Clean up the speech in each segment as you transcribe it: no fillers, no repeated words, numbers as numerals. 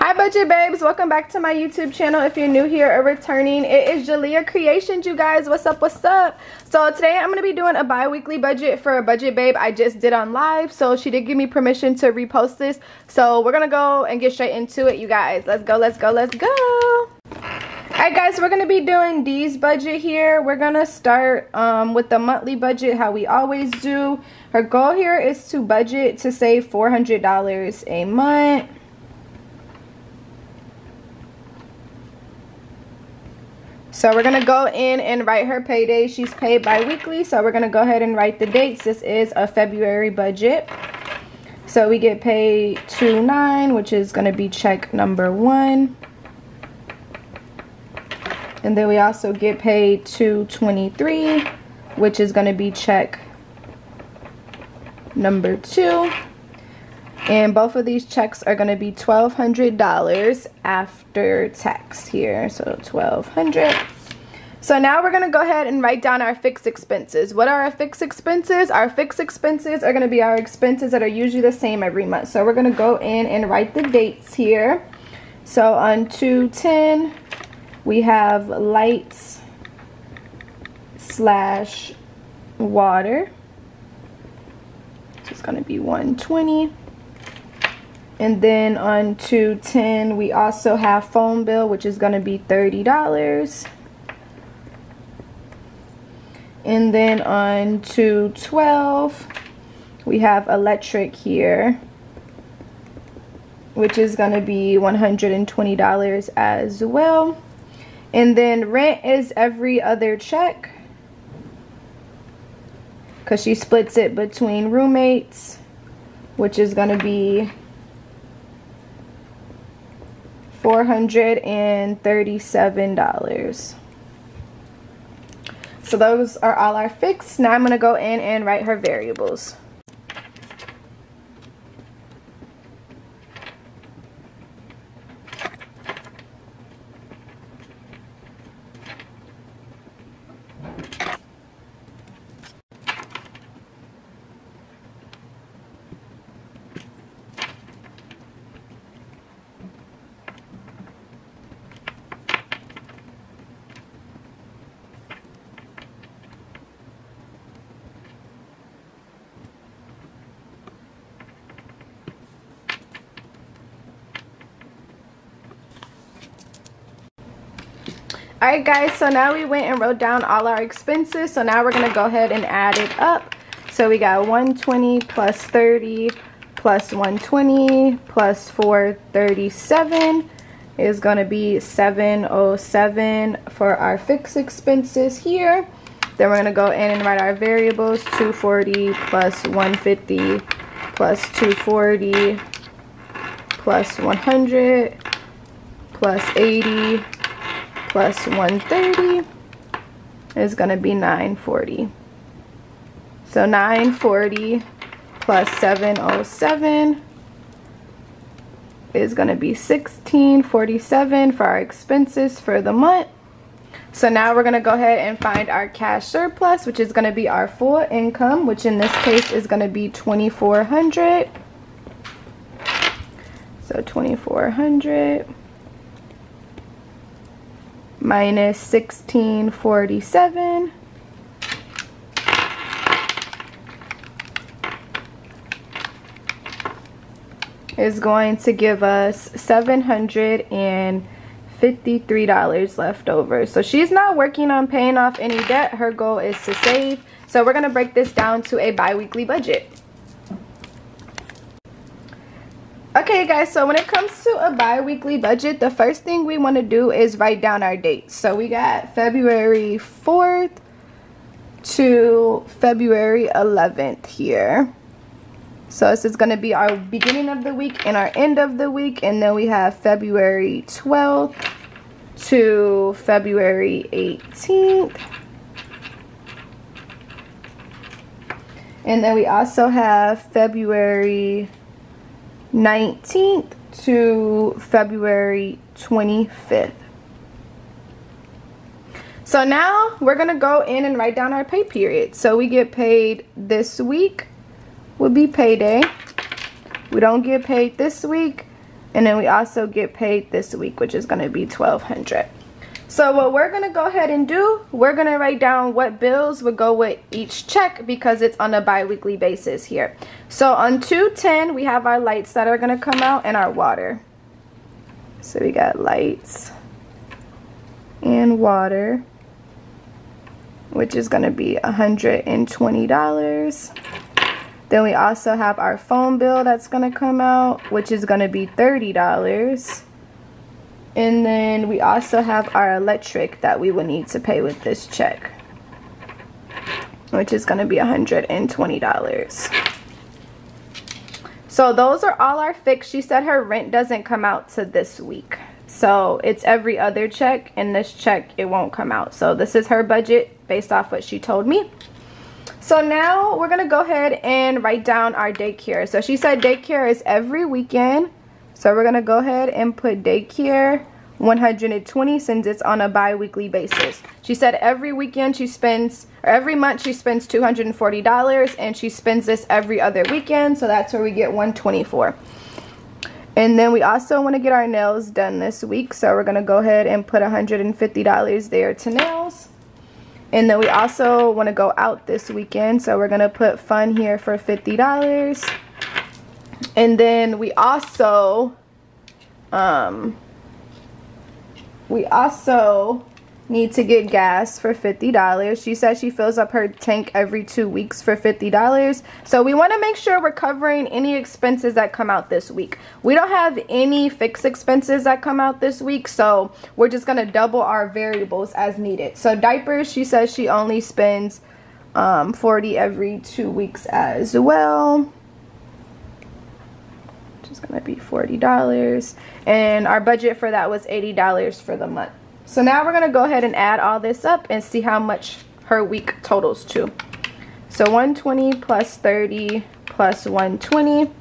Hi budget babes, welcome back to my YouTube channel. If you're new here or returning, it is JaliyahKreationz, you guys. What's up, what's up? So today I'm going to be doing a bi-weekly budget for a budget babe I just did on live. So she did give me permission to repost this. So we're going to go and get straight into it, you guys. Let's go, let's go, let's go. Alright guys, we're going to be doing Dee's budget here. We're going to start with the monthly budget, how we always do. Her goal here is to budget to save $400 a month. So we're going to go in and write her payday. She's paid bi-weekly, so we're going to go ahead and write the dates. This is a February budget. So we get paid 2/9, which is going to be check number 1. And then we also get paid 2/23, which is going to be check number 2. And both of these checks are going to be $1,200 after tax here. So $1,200. So now we're going to go ahead and write down our fixed expenses. What are our fixed expenses? Our fixed expenses are going to be our expenses that are usually the same every month. So we're going to go in and write the dates here. So on 2/10, we have lights / water. So it's going to be $120. And then on 2/10, we also have phone bill, which is going to be $30. And then on 2/12, we have electric here, which is going to be $120 as well. And then rent is every other check, because she splits it between roommates, which is going to be $437. So those are all our fixed. Now I'm going to go in and write her variables. Alright guys, so now we went and wrote down all our expenses. So now we're going to go ahead and add it up. So we got 120 plus 30 plus 120 plus 437 is going to be 707 for our fixed expenses here. Then we're going to go in and write our variables. 240 plus 150 plus 240 plus 100 plus 80 plus 130 is going to be 940. So 940 plus 707 is going to be 1647 for our expenses for the month. So now we're going to go ahead and find our cash surplus, which is going to be our full income, which in this case is going to be $2,400. So $2,400 minus 1647 is going to give us $753 left over. So she's not working on paying off any debt. Her goal is to save. So we're going to break this down to a bi-weekly budget. Okay guys, so when it comes to a bi-weekly budget, the first thing we want to do is write down our dates. So we got February 4th to February 11th here. So this is going to be our beginning of the week and our end of the week. And then we have February 12th to February 18th. And then we also have February 19th to February 25th. So now we're going to go in and write down our pay period. So we get paid this week would be payday. We don't get paid this week, And then we also get paid this week, which is going to be $1,200. So what we're going to go ahead and do, we're going to write down what bills would go with each check because it's on a bi-weekly basis here. So on 2/10, we have our lights that are going to come out and our water. So we got lights and water, which is going to be $120. Then we also have our phone bill that's going to come out, which is going to be $30. And then we also have our electric that we will need to pay with this check, which is going to be $120. So those are all our fixed. She said her rent doesn't come out to this week. So it's every other check, and this check, it won't come out. So this is her budget based off what she told me. So now we're going to go ahead and write down our daycare. So she said daycare is every weekend. So we're going to go ahead and put daycare 120 since it's on a bi-weekly basis. She said every weekend she spends, or every month she spends $240, and she spends this every other weekend. So that's where we get 124. And then we also want to get our nails done this week. So we're going to go ahead and put $150 there to nails. And then we also want to go out this weekend, so we're going to put fun here for $50. And then we also need to get gas for $50. She says she fills up her tank every 2 weeks for $50. So we want to make sure we're covering any expenses that come out this week. We don't have any fixed expenses that come out this week, so we're just going to double our variables as needed. So diapers, she says she only spends $40 every 2 weeks as well, which is going to be $40. And our budget for that was $80 for the month. So now we're going to go ahead and add all this up and see how much her week totals to. So 120 plus 30 plus 120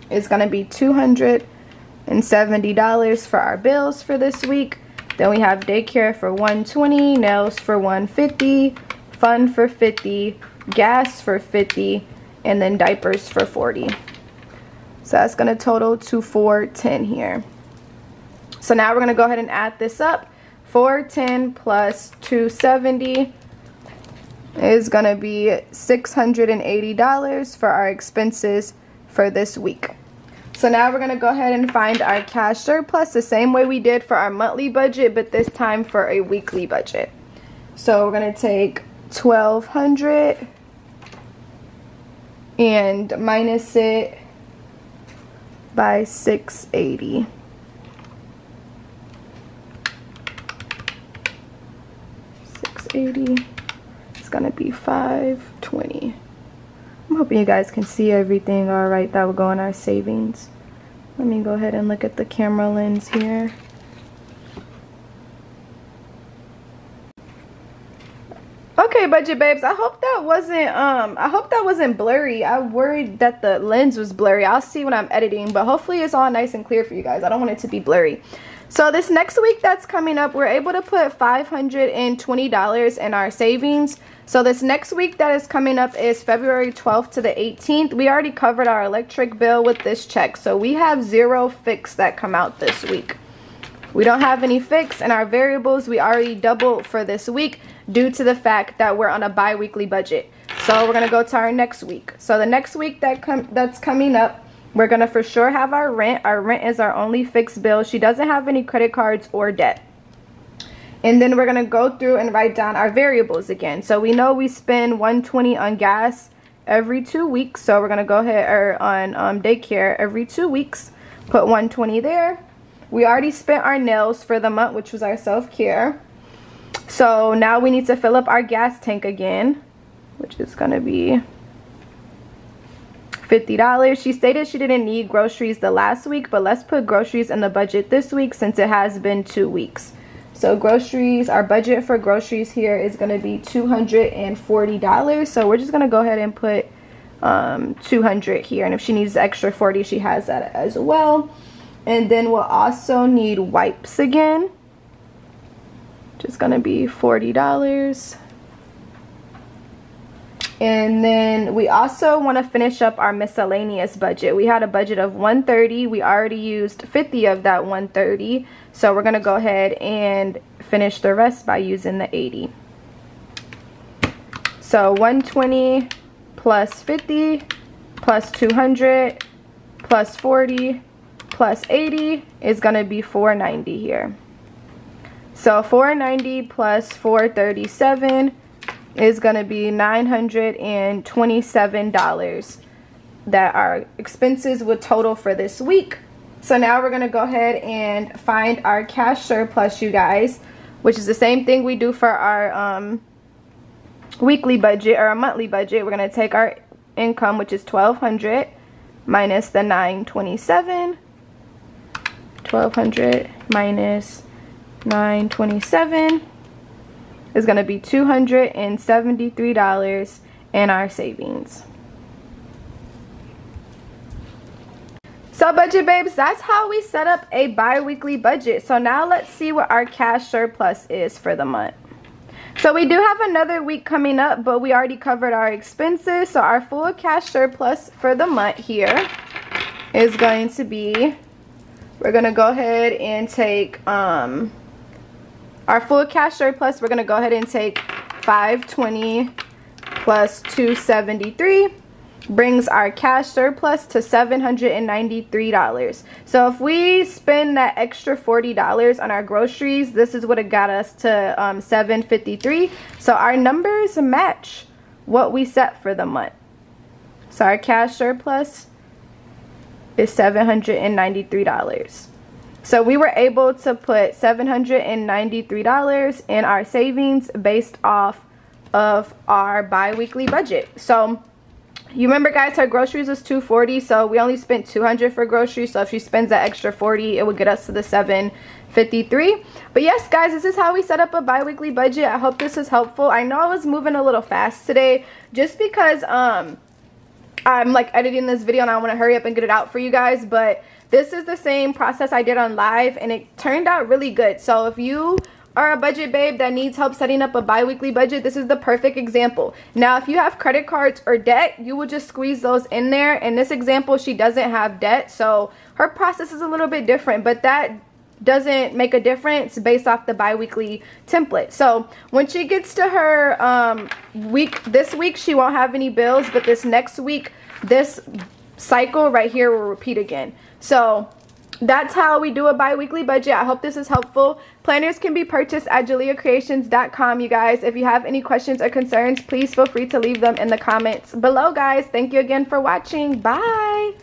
is going to be $270 for our bills for this week. Then we have daycare for 120, nails for 150, fun for 50, gas for 50, and then diapers for 40. So that's going to total to $410 here. So now we're going to go ahead and add this up. 410 plus 270 is going to be $680 for our expenses for this week. So now we're going to go ahead and find our cash surplus the same way we did for our monthly budget, but this time for a weekly budget. So we're going to take $1,200 and minus it by $680. It's gonna be $520. I'm hoping you guys can see everything all right. That will go in our savings. Let me go ahead and look at the camera lens here. Okay, budget babes, I hope that wasn't blurry. I worried that the lens was blurry. I'll see when I'm editing, but hopefully it's all nice and clear for you guys. I don't want it to be blurry. So this next week that's coming up, we're able to put $520 in our savings. So this next week that is coming up is February 12th to the 18th. We already covered our electric bill with this check. So we have 0 fixed that come out this week. We don't have any fixed, and our variables we already doubled for this week due to the fact that we're on a bi-weekly budget. So we're going to go to our next week. So the next week that's coming up, we're going to for sure have our rent. Our rent is our only fixed bill. She doesn't have any credit cards or debt. And then we're going to go through and write down our variables again. So we know we spend $120 on gas every 2 weeks. So we're going to go ahead, or on daycare every 2 weeks. Put $120 there. We already spent our nails for the month, which was our self-care. So now we need to fill up our gas tank again, which is going to be $50. She stated she didn't need groceries the last week, but let's put groceries in the budget this week since it has been 2 weeks. So groceries, our budget for groceries here is going to be $240. So we're just going to go ahead and put $200 here, and if she needs the extra $40, she has that as well. And then we'll also need wipes again, which is going to be $40. And then we also want to finish up our miscellaneous budget. We had a budget of $130. We already used 50 of that $130. So we're going to go ahead and finish the rest by using the 80. So 120 plus 50 plus 200 plus 40 plus 80 is going to be 490 here. So 490 plus 437 is going to be $927 that our expenses would total for this week. So now we're going to go ahead and find our cash surplus, you guys, which is the same thing we do for our weekly budget or a monthly budget. We're going to take our income, which is $1,200, minus the $927. 1,200 minus 927 is going to be $273 in our savings. So budget babes, that's how we set up a bi-weekly budget. So now let's see what our cash surplus is for the month. So we do have another week coming up, but we already covered our expenses. So our full cash surplus for the month here is going to be, we're going to go ahead and take our full cash surplus. We're going to go ahead and take 520 plus 273 brings our cash surplus to $793. So if we spend that extra $40 on our groceries, this is what it got us to $753. So our numbers match what we set for the month. So our cash surplus is $793. So we were able to put $793 in our savings based off of our bi-weekly budget. So you remember, guys, her groceries was $240, so we only spent $200 for groceries. So if she spends that extra $40, it would get us to the $753. But yes, guys, this is how we set up a bi-weekly budget. I hope this is helpful. I know I was moving a little fast today just because I'm like editing this video and I want to hurry up and get it out for you guys. But this is the same process I did on live and it turned out really good. So if you are a budget babe that needs help setting up a bi-weekly budget, this is the perfect example. Now, if you have credit cards or debt, you will just squeeze those in there. In this example, she doesn't have debt, so her process is a little bit different, but that doesn't make a difference based off the bi-weekly template. So when she gets to her this week, she won't have any bills, but this next week, this cycle right here will repeat again. So that's how we do a bi-weekly budget. I hope this is helpful. Planners can be purchased at JaliyahKreationz.com, you guys. If you have any questions or concerns, please feel free to leave them in the comments below, guys. Thank you again for watching. Bye.